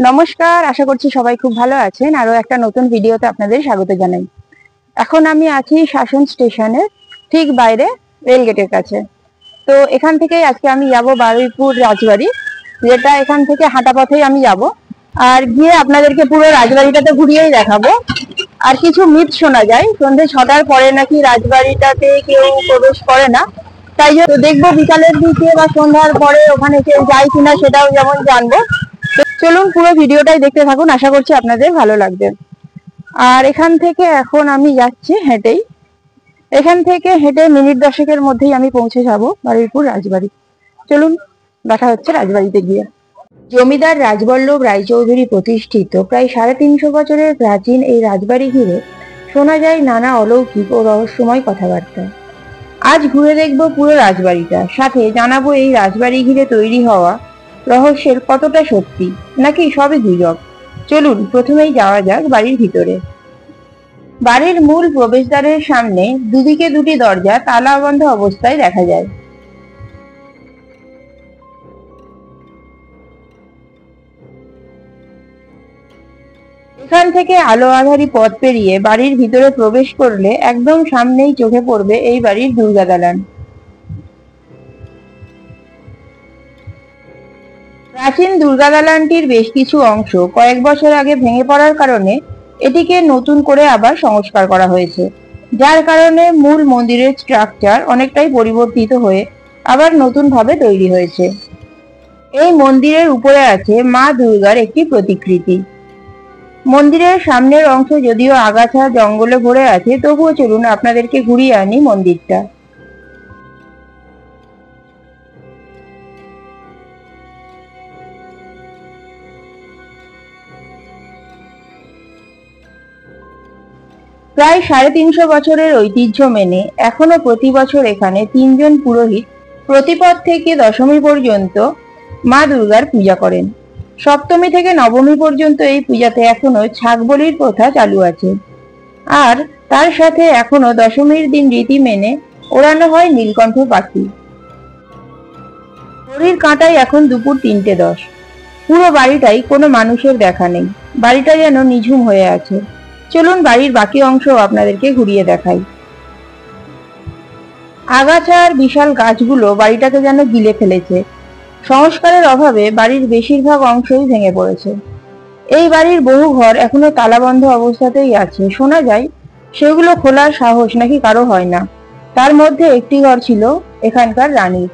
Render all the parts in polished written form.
নমস্কার, আশা করছি সবাই খুব ভালো আছেন। আরো একটা নতুন ভিডিওতে আপনাদের স্বাগত জানাই। এখন আমি আছি শাসন স্টেশনের ঠিক বাইরে, রেল গেটের কাছে। তো এখান থেকে আজকে আমি যাব বারুইপুর রাজবাড়ি, যেটা এখান থেকে হাঁটা পথেই আমি যাব। আর গিয়ে আপনাদেরকে পুরো রাজবাড়িটাতে ঘুরিয়েই দেখাবো। আর কিছু মিথ শোনা যায়, সন্ধ্যে 6টার পরে নাকি রাজবাড়িটাতে কেউ প্রবেশ করে না। তাই জন্য দেখবো বিকালের দিকে বা সন্ধ্যার পরে ওখানে কেউ যায় কিনা, সেটাও যেমন জানবো। চলুন পুরো ভিডিওটাই দেখতে থাকুন, আশা করছি আপনাদের ভালো লাগবে। আর এখান থেকে এখন আমি যাচ্ছি হেঁটেই। এখান থেকে হেঁটে মিনিট 10-এর মধ্যেই আমি পৌঁছে যাব বারুইপুর রাজবাড়ি। চলুন, দেখা হচ্ছে রাজবাড়িতে গিয়ে। জমিদার রাজবল্লভ রায়চৌধুরী প্রতিষ্ঠিত প্রায় 350 বছরের প্রাচীন এই রাজবাড়ি ঘিরে শোনা যায় নানা অলৌকিক ও রহস্যময় কথাবার্তা। আজ ঘুরে দেখব পুরো রাজবাড়িটা, সাথে জানাবো এই রাজবাড়ি ঘিরে তৈরি হওয়া রহস্যের কতটা সত্যি নাকি সবই গুজব। চলুন প্রথমেই যাওয়া যাক বাড়ির ভিতরে। বাড়ির মূল প্রবেশদ্বারের সামনে দুদিকে দুটি দরজা তালা বন্ধ অবস্থায় দেখা যায়। এখান থেকে আলো আঁধারি পথ পেরিয়ে বাড়ির ভিতরে প্রবেশ করলে একদম সামনেই চোখে পড়বে এই বাড়ির দুর্গা দালান। প্রাচীন দুর্গা দালানটির বেশ কিছু অংশ কয়েক বছর আগে ভেঙে পড়ার কারণে এটিকে নতুন করে আবার সংস্কার করা হয়েছে, যার কারণে মূল মন্দিরের স্ট্রাকচার অনেকটাই পরিবর্তিত হয়ে আবার নতুন ভাবে তৈরি হয়েছে। এই মন্দিরের উপরে আছে মা দুর্গার একটি প্রতিকৃতি। মন্দিরের সামনের অংশ যদিও আগাছা জঙ্গলে ভরে আছে, তবুও চলুন আপনাদেরকে ঘুরিয়ে আনি মন্দিরটা। প্রায় 350 বছরের ঐতিহ্য মেনে এখনো প্রতি বছর এখানে 3 জন পুরোহিত প্রতিপদ থেকে দশমী পর্যন্ত মা দুর্গার পূজা করেন। সপ্তমী থেকে নবমী পর্যন্ত এই পূজাতে এখনো ছাগ বলির প্রথা চালু আছে। আর তার সাথে এখনো দশমীর দিন রীতি মেনে ওড়ানো হয় নীলকণ্ঠ পাখি। ঘড়ির কাঁটায় এখন দুপুর 3:10। পুরো বাড়িটাই কোনো মানুষের দেখা নেই, বাড়িটা যেন নিঝুম হয়ে আছে। চলুন বাড়ির বাকি অংশ আপনাদেরকে ঘুরিয়ে দেখাই। আগাছা আর বিশাল গাছগুলো বাড়িটাকে যেন গিলে ফেলেছে। সংস্কারের অভাবে বাড়ির বেশিরভাগ অংশই ভেঙে পড়েছে। এই বাড়ির বহু ঘর এখনো তালাবন্ধ অবস্থাতেই আছে। শোনা যায় সেগুলো খোলার সাহস নাকি কারো হয় না। তার মধ্যে একটি ঘর ছিল এখানকার রানীর।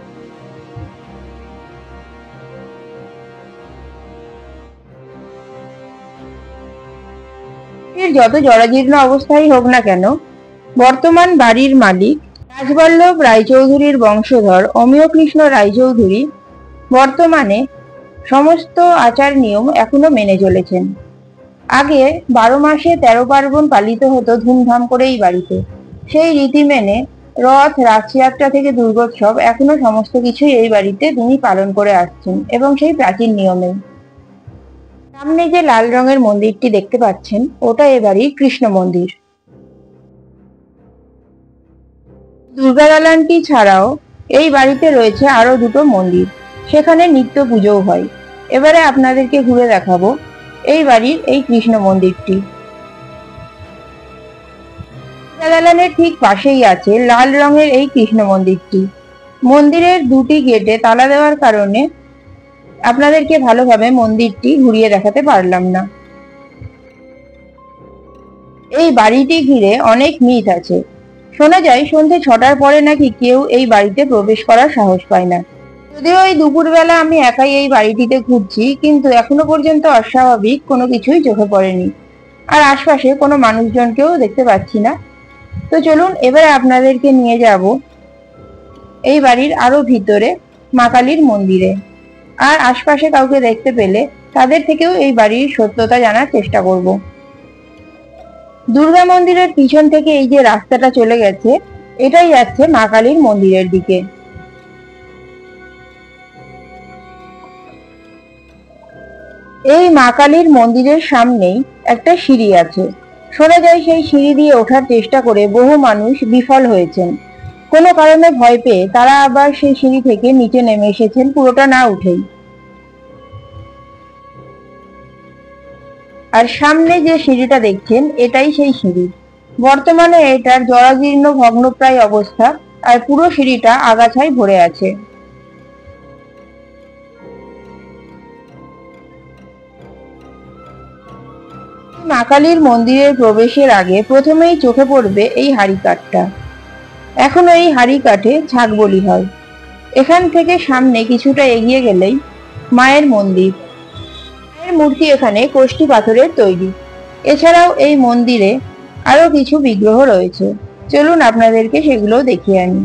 যত জরাজীর্ণ অবস্থায় হোক না কেন, বর্তমান বাড়ির মালিক রাজবল্লভ রায়চৌধুরীর বংশধর অমিয় কৃষ্ণ রায়চৌধুরী বর্তমানে সমস্ত আচার নিয়ম এখনো মেনে চলেছেন। আগে 12 মাসে 13 পার্বণ পালিত হতো ধুমধাম করে এই বাড়িতে। সেই রীতি মেনে রথ, রাসযাত্রা থেকে দুর্গোৎসব এখনো সমস্ত কিছুই এই বাড়িতে তিনি পালন করে আসছেন, এবং সেই প্রাচীন নিয়মে। সামনে যে লাল রঙের মন্দিরটি দেখতে পাচ্ছেন, ওটা এ বাড়ির কৃষ্ণ মন্দির। দুর্গা দালানটি ছাড়াও এই বাড়িতে রয়েছে আরো দুটো মন্দির, সেখানে নিত্য পুজোও হয়। এবারে আপনাদেরকে ঘুরে দেখাবো এই বাড়ির এই কৃষ্ণ মন্দিরটি। দুর্গা দালানের ঠিক পাশেই আছে লাল রঙের এই কৃষ্ণ মন্দিরটি। মন্দিরের দুটি গেটে তালা দেওয়ার কারণে আপনাদেরকে ভালোভাবে মন্দিরটি ঘুরিয়ে দেখাতে পারলাম না। এই বাড়িটি ঘিরে অনেক মিথ আছে। শোনা যায় সন্ধ্যে 6টার পরে নাকি কেউ এই বাড়িতে প্রবেশ করার সাহস পায় না। যদিও এই দুপুরবেলা আমি একাই এই বাড়িটিতে ঘুরছি, কিন্তু এখনো পর্যন্ত অস্বাভাবিক কোনো কিছুই চোখে পড়েনি। আর আশপাশে কোনো মানুষজনকেও দেখতে পাচ্ছি না। তো চলুন এবারে আপনাদেরকে নিয়ে যাব এই বাড়ির আরো ভিতরে মা কালীর মন্দিরে। আর আশপাশে কাউকে দেখতে পেলে তাদের থেকেও এই বাড়ির সত্যতা জানার চেষ্টা করব। দুর্গা মন্দিরের পিছন থেকে এই যে রাস্তাটা চলে গেছে, এটাই যাচ্ছে মা কালীর মন্দিরের দিকে। এই মা কালীর মন্দিরের সামনেই একটা সিঁড়ি আছে। শোনা যায় সেই সিঁড়ি দিয়ে ওঠার চেষ্টা করে বহু মানুষ বিফল হয়েছেন। কোনো কারণে ভয় পেয়ে তারা আবার সেই সিঁড়ি থেকে নিচে নেমে এসেছেন, পুরোটা না উঠেই। আর সামনে যে সিঁড়িটা দেখছেন এটাই সেই সিঁড়ি। বর্তমানে এটার জরাজীর্ণ ভগ্নপ্রায় অবস্থা, আর পুরো সিঁড়িটা আগাছায় ভরে আছে। মা কালীর মন্দিরের প্রবেশের আগে প্রথমেই চোখে পড়বে এই হাড়িকাঠটা। এখনো এই হাড়িকাঠে ছাগ বলি হয়। এখান থেকে সামনে কিছুটা এগিয়ে গেলেই মায়ের মন্দির। মায়ের মূর্তি এখানে কোষ্ঠী পাথরের তৈরি। এছাড়াও এই মন্দিরে আরো কিছু বিগ্রহ রয়েছে, চলুন আপনাদেরকে সেগুলো দেখিয়ে আনি।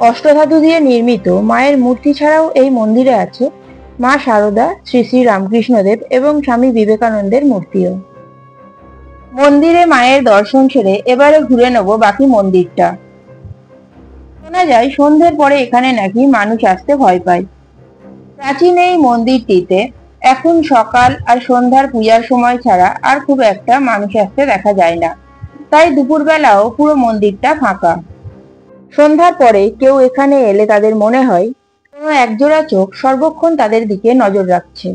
অষ্টধাতু দিয়ে নির্মিত মায়ের মূর্তি ছাড়াও এই মন্দিরে আছে মা শারদা, শ্রী শ্রী রামকৃষ্ণদেব এবং স্বামী বিবেকানন্দের মূর্তিও। মন্দিরে মায়ের দর্শন সেরে এবারে ঘুরে নেব বাকি মন্দিরটা। শোনা যায় সন্ধ্যের পরে এখানে নাকি মানুষ আসতে ভয় পায়। প্রাচীন এই মন্দিরটিতে এখন সকাল আর সন্ধ্যার পূজার সময় ছাড়া আর খুব একটা মানুষ আসতে দেখা যায় না, তাই দুপুরবেলাও পুরো মন্দিরটা ফাঁকা। সন্ধ্যার পরে কেউ এখানে এলে তাদের মনে হয় কোনো একজোড়া চোখ সর্বক্ষণ তাদের দিকে নজর রাখছে।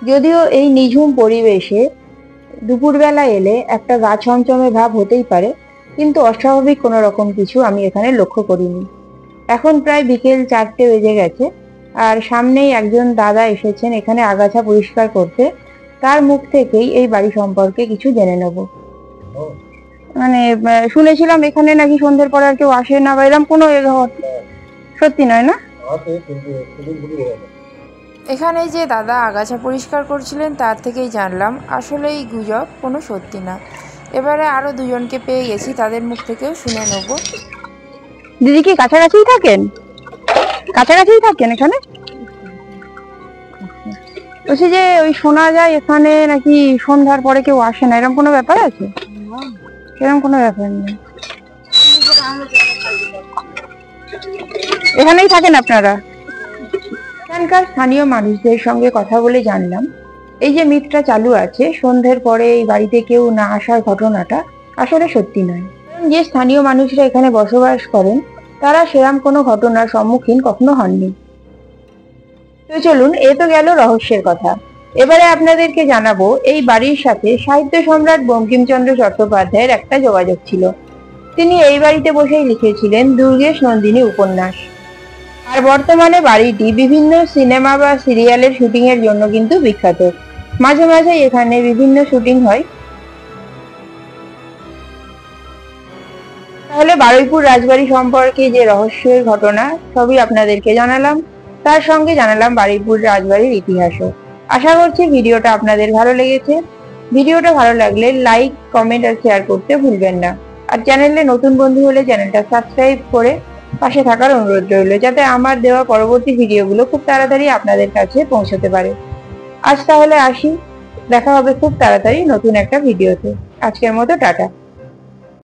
যদিও এই নিঝুম পরিবেশে দুপুরবেলা এলে একটা গা ছমছমে ভাব হতেই পারে, কিন্তু অস্বাভাবিক কোনো রকম কিছু আমি এখানে লক্ষ্য করিনি। এখন প্রায় বিকেল 4টে বেজে গেছে, আর সামনেই একজন দাদা এসেছেন এখানে আগাছা পরিষ্কার করতে। তার মুখ থেকেই এই বাড়ি সম্পর্কে কিছু জেনে নেব। মানে শুনেছিলাম এখানে নাকি সন্ধ্যের পরে আর কেউ আসে না, বা এরকম কোনো সত্যি নয় না? এখানে যে দাদা আগাছা পরিষ্কার করছিলেন তার থেকেই জানলাম আসলে এই গুজব কোনো সত্যি না। এবারে আরো দুজনকে পেয়ে গেছি, তাদের মুখ থেকেও শুনে নেব। দিদি কি কাছাকাছিই থাকেন? কাছাকাছিই থাকেন এখানে? বলছি যে ওই শোনা যায় এখানে নাকি সন্ধ্যার পরে কেউ আসে না, এরকম কোনো ব্যাপার আছে? এরকম কোনো ব্যাপার নেই। এখানেই থাকেন আপনারা? এখানকার স্থানীয় মানুষদের সঙ্গে কথা বলে জানলাম এই যে মিথটা চালু আছে সন্ধ্যের পরে এই বাড়িতে কেউ না আসার ঘটনাটা আসলে সত্যি নয়। যে স্থানীয় মানুষরা এখানে বসবাস করেন তারা সেরকম কোনো ঘটনার সম্মুখীন কখনো হননি। তো চলুন, এ তো গেল রহস্যের কথা। এবারে আপনাদেরকে জানাবো এই বাড়ির সাথে সাহিত্য সম্রাট বঙ্কিমচন্দ্র চট্টোপাধ্যায়ের একটা যোগাযোগ ছিল। তিনি এই বাড়িতে বসেই লিখেছিলেন দুর্গেশ নন্দিনী উপন্যাস। আর বর্তমানে বাড়িটি বিভিন্ন সিনেমা বা সিরিয়ালের শুটিং এর জন্য কিন্তু বিখ্যাত। মাঝে মাঝে এখানে বিভিন্ন শুটিং হয়। তাহলে বারুইপুর রাজবাড়ি সম্পর্কে যে রহস্যের ঘটনা সবই আপনাদেরকে জানালাম, তার সঙ্গে জানালাম বারুইপুর রাজবাড়ির ইতিহাসও। আশা করছি ভিডিওটা আপনাদের ভালো লেগেছে। ভিডিওটা ভালো লাগলে লাইক, কমেন্ট আর শেয়ার করতে ভুলবেন না। আর চ্যানেলে নতুন বন্ধু হলে চ্যানেলটা সাবস্ক্রাইব করে পাশে থাকার অনুরোধ রইল, যাতে আমার দেওয়া পরবর্তী ভিডিওগুলো খুব তাড়াতাড়ি আপনাদের কাছে পৌঁছতে পারে। আজ তাহলে আসি, দেখা হবে খুব তাড়াতাড়ি নতুন একটা ভিডিওতে। আজকের মতো টাটা।